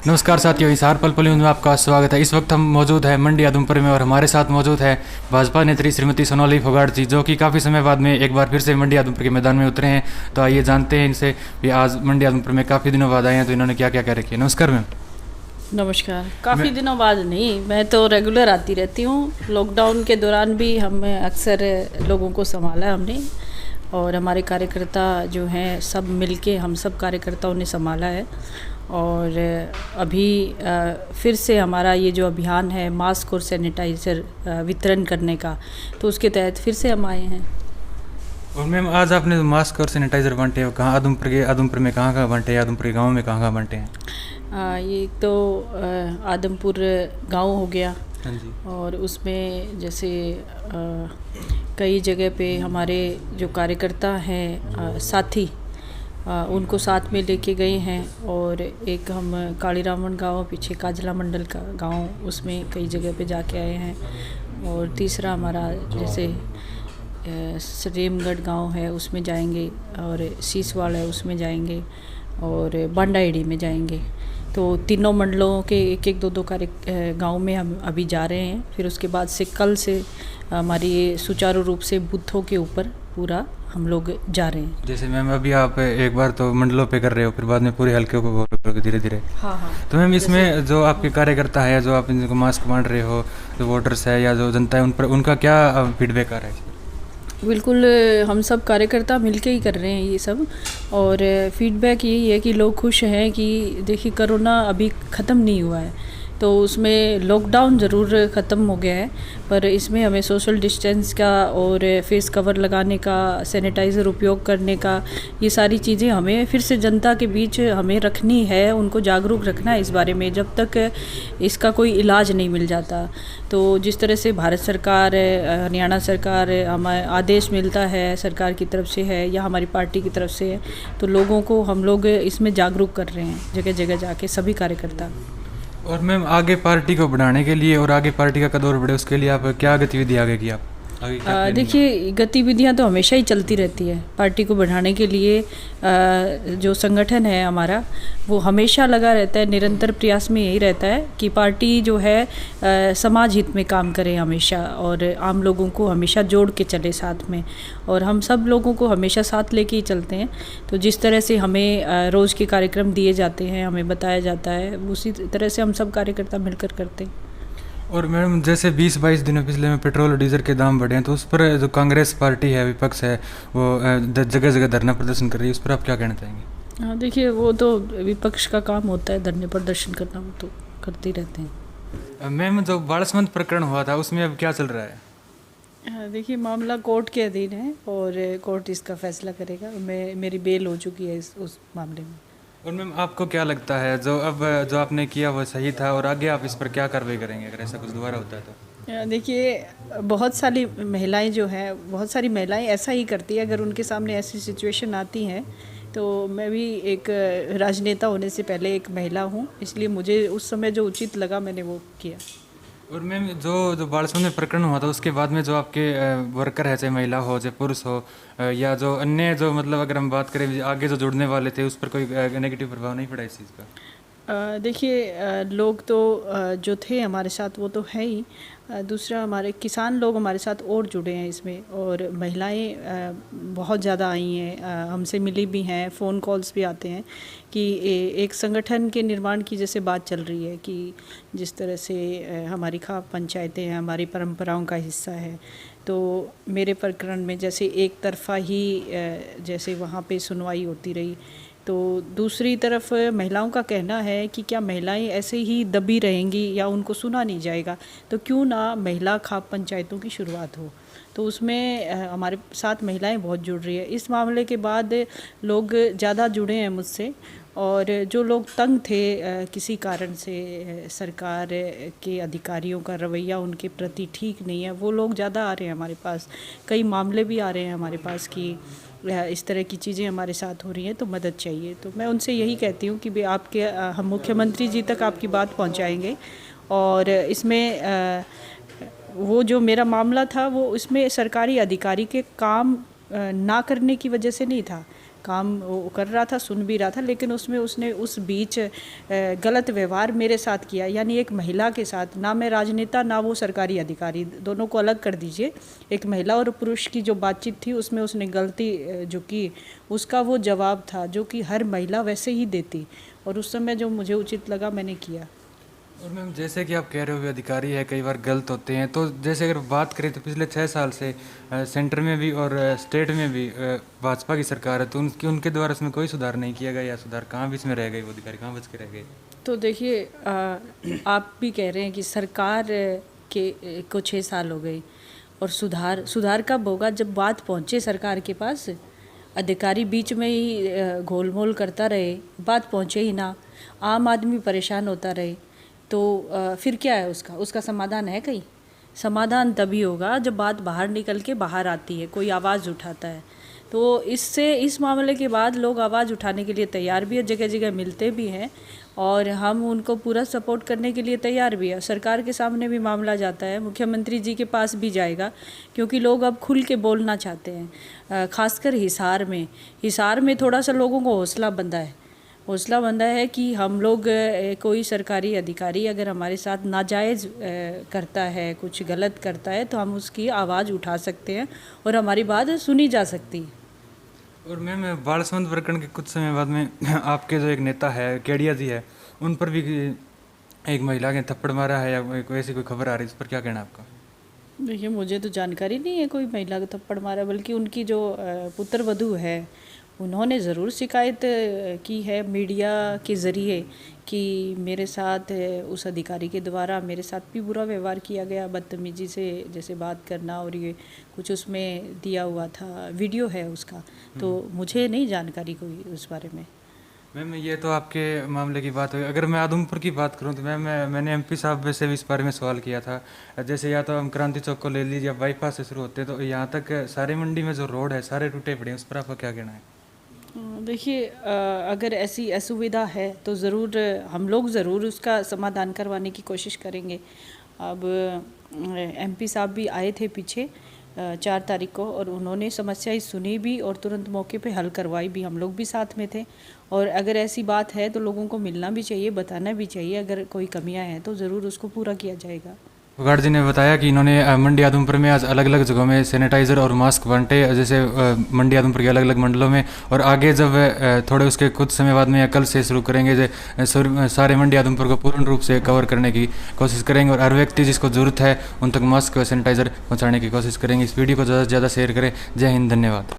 नमस्कार साथियों, हिसार पल पल न्यूज़ में आपका स्वागत है। इस वक्त हम मौजूद है मंडी आदमपुर में और हमारे साथ मौजूद है भाजपा नेत्री श्रीमती सोनाली फोगाट जी, जो कि काफ़ी समय बाद में एक बार फिर से मंडी आदमपुर के मैदान में उतरे हैं। तो आइए जानते हैं इनसे भी आज मंडी आदमपुर में काफ़ी दिनों बाद आए हैं तो इन्होंने क्या क्या कह रखी है। नमस्कार मैम। नमस्कार। काफ़ी दिनों बाद नहीं, मैं तो रेगुलर आती रहती हूँ। लॉकडाउन के दौरान भी हम अक्सर लोगों को संभाला हमने, और हमारे कार्यकर्ता जो हैं सब मिलके हम सब कार्यकर्ताओं ने संभाला है। और अभी फिर से हमारा ये जो अभियान है मास्क और सैनिटाइज़र वितरण करने का, तो उसके तहत फिर से हम आए हैं। और मैम आज आपने मास्क और सैनिटाइज़र बांटे हो, कहाँ आदमपुर में कहाँ कहाँ बांटे हैं, आदमपुर के गाँव में कहाँ कहाँ बांटे हैं? ये तो आदमपुर गांव हो गया। हाँ जी। और उसमें जैसे कई जगह पे हमारे जो कार्यकर्ता हैं साथी, उनको साथ में लेके गए हैं। और एक हम कालीरामन गांव, पीछे काजला मंडल का गांव, उसमें कई जगह पे जाके आए हैं। और तीसरा हमारा जैसे रेमगढ़ गांव है, उसमें जाएंगे। और सीसवाड़ है, उसमें जाएंगे। और बांडाईडी में जाएंगे। तो तीनों मंडलों के एक एक दो दो गांव में हम अभी जा रहे हैं। फिर उसके बाद से कल से हमारी ये सुचारू रूप से बूथों के ऊपर पूरा हम लोग जा रहे हैं। जैसे मैम अभी आप एक बार तो मंडलों पे कर रहे हो, फिर बाद में पूरे हल्के को करोगे धीरे धीरे। हाँ हाँ। तो मैम इसमें जो आपके कार्यकर्ता है, जो आप इनको मास्क बांट रहे हो, जो वोटर्स है या जो जनता है, उन पर उनका क्या फीडबैक आ रहा है? बिल्कुल, हम सब कार्यकर्ता मिलके ही कर रहे हैं ये सब। और फीडबैक यही है कि लोग खुश हैं कि देखिए कोरोना अभी ख़त्म नहीं हुआ है। तो उसमें लॉकडाउन ज़रूर ख़त्म हो गया है, पर इसमें हमें सोशल डिस्टेंस का और फेस कवर लगाने का, सैनिटाइज़र उपयोग करने का, ये सारी चीज़ें हमें फिर से जनता के बीच हमें रखनी है, उनको जागरूक रखना है इस बारे में, जब तक इसका कोई इलाज नहीं मिल जाता। तो जिस तरह से भारत सरकार, हरियाणा सरकार, हमें आदेश मिलता है सरकार की तरफ से है या हमारी पार्टी की तरफ से है, तो लोगों को हम लोग इसमें जागरूक कर रहे हैं जगह जगह जाके सभी कार्यकर्ता। और मैम आगे पार्टी को बढ़ाने के लिए और आगे पार्टी का कदम बढ़े, उसके लिए आप क्या गतिविधि आगे की आप आगे क्या planning है? देखिए, गतिविधियां तो हमेशा ही चलती रहती है। पार्टी को बढ़ाने के लिए जो संगठन है हमारा, वो हमेशा लगा रहता है, निरंतर प्रयास में यही रहता है कि पार्टी जो है समाज हित में काम करे हमेशा, और आम लोगों को हमेशा जोड़ के चले साथ में। और हम सब लोगों को हमेशा साथ लेके ही चलते हैं। तो जिस तरह से हमें रोज़ के कार्यक्रम दिए जाते हैं, हमें बताया जाता है, उसी तरह से हम सब कार्यकर्ता मिलकर करते हैं। और मैम जैसे 20-22 दिनों पिछले में पेट्रोल और डीजल के दाम बढ़े हैं, तो उस पर जो कांग्रेस पार्टी है, विपक्ष है, वो जगह जगह धरना प्रदर्शन कर रही है, उस पर आप क्या कहना चाहेंगे? हाँ, देखिए, वो तो विपक्ष का काम होता है धरने प्रदर्शन करना, वो तो करते ही रहते हैं। मैम जो बालसमंद प्रकरण हुआ था, उसमें अब क्या चल रहा है? देखिए, मामला कोर्ट के अधीन है और कोर्ट इसका फैसला करेगा। मेरी बेल हो चुकी है उस मामले में। और मैम आपको क्या लगता है जो आपने किया वो सही था, और आगे आप इस पर क्या कार्रवाई करेंगे अगर ऐसा कुछ दोबारा होता है तो? देखिए, बहुत सारी महिलाएं जो हैं, बहुत सारी महिलाएं ऐसा ही करती है। अगर उनके सामने ऐसी सिचुएशन आती हैं, तो मैं भी एक राजनेता होने से पहले एक महिला हूँ, इसलिए मुझे उस समय जो उचित लगा मैंने वो किया। और मैम जो बालसमंद में प्रकरण हुआ था, उसके बाद में जो आपके वर्कर है, चाहे महिला हो चाहे पुरुष हो, या जो अन्य जो मतलब अगर हम बात करें आगे जो जुड़ने वाले थे, उस पर कोई नेगेटिव प्रभाव नहीं पड़ा इस चीज़ का? देखिए, लोग तो जो थे हमारे साथ वो तो है ही। दूसरा, हमारे किसान लोग हमारे साथ और जुड़े हैं इसमें, और महिलाएं बहुत ज़्यादा आई हैं, हमसे मिली भी हैं, फ़ोन कॉल्स भी आते हैं कि एक संगठन के निर्माण की जैसे बात चल रही है कि जिस तरह से हमारी खाप पंचायतें हैं, हमारी परंपराओं का हिस्सा है। तो मेरे प्रकरण में जैसे एक तरफ़ा ही जैसे वहाँ पे सुनवाई होती रही, तो दूसरी तरफ महिलाओं का कहना है कि क्या महिलाएं ऐसे ही दबी रहेंगी या उनको सुना नहीं जाएगा, तो क्यों ना महिला खाप पंचायतों की शुरुआत हो। तो उसमें हमारे साथ महिलाएं बहुत जुड़ रही है। इस मामले के बाद लोग ज़्यादा जुड़े हैं मुझसे, और जो लोग तंग थे किसी कारण से, सरकार के अधिकारियों का रवैया उनके प्रति ठीक नहीं है, वो लोग ज़्यादा आ रहे हैं हमारे पास। कई मामले भी आ रहे हैं हमारे पास कि इस तरह की चीज़ें हमारे साथ हो रही हैं, तो मदद चाहिए। तो मैं उनसे यही कहती हूँ कि भाई आपके हम मुख्यमंत्री जी तक आपकी बात पहुँचाएंगे। और इसमें वो जो मेरा मामला था, वो इसमें सरकारी अधिकारी के काम ना करने की वजह से नहीं था, काम वो कर रहा था, सुन भी रहा था, लेकिन उसमें उसने उस बीच गलत व्यवहार मेरे साथ किया, यानी एक महिला के साथ। ना मैं राजनेता ना वो सरकारी अधिकारी, दोनों को अलग कर दीजिए। एक महिला और पुरुष की जो बातचीत थी उसमें उसने गलती जो की, उसका वो जवाब था जो कि हर महिला वैसे ही देती, और उस समय जो मुझे उचित लगा मैंने किया। और मैम जैसे कि आप कह रहे हो वे अधिकारी है कई बार गलत होते हैं, तो जैसे अगर बात करें तो पिछले 6 साल से सेंटर में भी और स्टेट में भी भाजपा की सरकार है, तो उनके द्वारा इसमें कोई सुधार नहीं किया गया, या सुधार कहाँ बीच में रह गए, वो अधिकारी कहाँ बच के रह गए? तो देखिए, आप भी कह रहे हैं कि सरकार के को 6 साल हो गए, और सुधार कब होगा? जब बात पहुँचे सरकार के पास। अधिकारी बीच में ही घोलमोल करता रहे, बात पहुँचे ही ना, आम आदमी परेशान होता रहे, तो फिर क्या है उसका समाधान है कहीं? समाधान तभी होगा जब बात बाहर निकल के बाहर आती है, कोई आवाज़ उठाता है। तो इस मामले के बाद लोग आवाज़ उठाने के लिए तैयार भी है, जगह जगह मिलते भी हैं, और हम उनको पूरा सपोर्ट करने के लिए तैयार भी है। सरकार के सामने भी मामला जाता है, मुख्यमंत्री जी के पास भी जाएगा, क्योंकि लोग अब खुल के बोलना चाहते हैं। खासकर हिसार में थोड़ा सा लोगों को हौसला बंधा है कि हम लोग कोई सरकारी अधिकारी अगर हमारे साथ नाजायज़ करता है, कुछ गलत करता है, तो हम उसकी आवाज़ उठा सकते हैं और हमारी बात सुनी जा सकती है। और मैम बालसमंद प्रकरण के कुछ समय बाद में आपके जो एक नेता है केडिया जी है, उन पर भी एक महिला ने थप्पड़ मारा है, या कोई ऐसी कोई खबर आ रही है, इस पर क्या कहना है आपका? देखिए, मुझे तो जानकारी नहीं है कोई महिला को थप्पड़ मारा, बल्कि उनकी जो पुत्र वधू है उन्होंने ज़रूर शिकायत की है मीडिया के ज़रिए कि मेरे साथ उस अधिकारी के द्वारा मेरे साथ भी बुरा व्यवहार किया गया, बदतमीज़ी से जैसे बात करना, और ये कुछ उसमें दिया हुआ था, वीडियो है उसका। तो मुझे नहीं जानकारी कोई उस बारे में। मैम ये तो आपके मामले की बात हुई। अगर मैं आदमपुर की बात करूं तो मैंने एमपी साहब से भी इस बारे में सवाल किया था। जैसे या तो हम क्रांति चौक को ले लीजिए, या बाईपास से शुरू होते हैं, तो यहाँ तक सारे मंडी में जो रोड है सारे टूटे पड़े हैं, उस पर आपका क्या कहना है? देखिए, अगर ऐसी असुविधा है तो ज़रूर हम लोग ज़रूर उसका समाधान करवाने की कोशिश करेंगे। अब एमपी साहब भी आए थे पीछे 4 तारीख को, और उन्होंने समस्याएं सुनी भी और तुरंत मौके पे हल करवाई भी। हम लोग भी साथ में थे, और अगर ऐसी बात है तो लोगों को मिलना भी चाहिए, बताना भी चाहिए। अगर कोई कमियां हैं तो ज़रूर उसको पूरा किया जाएगा। फोगाट जी ने बताया कि इन्होंने मंडी आदमपुर में आज अलग अलग जगहों में सैनिटाइज़र और मास्क बांटे, जैसे मंडी आदमपुर के अलग अलग मंडलों में, और आगे जब थोड़े उसके कुछ समय बाद में या कल से शुरू करेंगे, सारे मंडी आदमपुर को पूर्ण रूप से कवर करने की कोशिश करेंगे, और हर व्यक्ति जिसको ज़रूरत है उन तक मास्क और सैनिटाइज़र पहुँचाने की कोशिश करेंगे। इस वीडियो को ज़्यादा से ज़्यादा शेयर करें। जय हिंद, धन्यवाद।